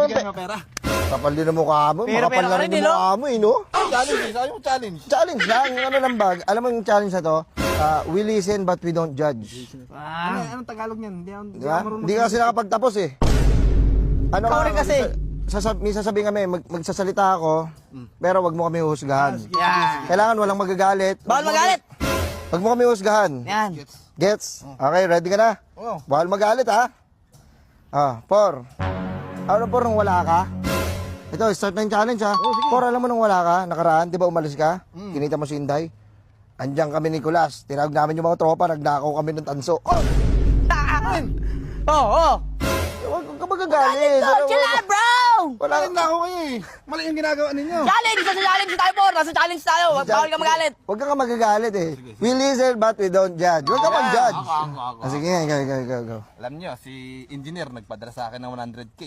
naman. Bigyan mo pera. Kapal din ang mukha mo. Pera Makapal ka na rin, rin yung mukha mo, no? Challenge, sabi mo challenge. Challenge lang. Ano lang ba? Alam mo yung challenge na to? We listen but we don't judge. Anong Tagalog niyan? Hindi ako Di ba? Hindi ka kasi nakapagtapos eh. Ano Ikaw rin kasi. May sasabihin kami, magsasalita ako, pero wag mo kami husgahan. Yan. Kailangan walang magagalit. Bawal magalit. Wag mo kami husgahan. Yan. Gets? Okay, ready ka na? Oo. Bawal magalit ha? Por. Ano por nung wala ka? Ito, start na yung challenge ha. Por, alam mo nung wala ka, nakaraan, di ba umalis ka? Kinita mo si Inday? Andiyan kami ni Nicolas. Tinawag namin yung mga tropa, nagnakaw kami ng tanso. Oh! Oo. Huwag ka magagalit. Chill out, bro! Wala Wala na ako kayo eh. Mali yung ginagawa ninyo. Challenge! Nasa challenge tayo, Por! Nasa challenge tayo! Bawal ka magalit! Huwag ka magagalit eh. We listen but we don't judge. Huwag ka mag-judge. Ako. Sige, go. Alam nyo, si engineer nagpadala sa akin ng 100K.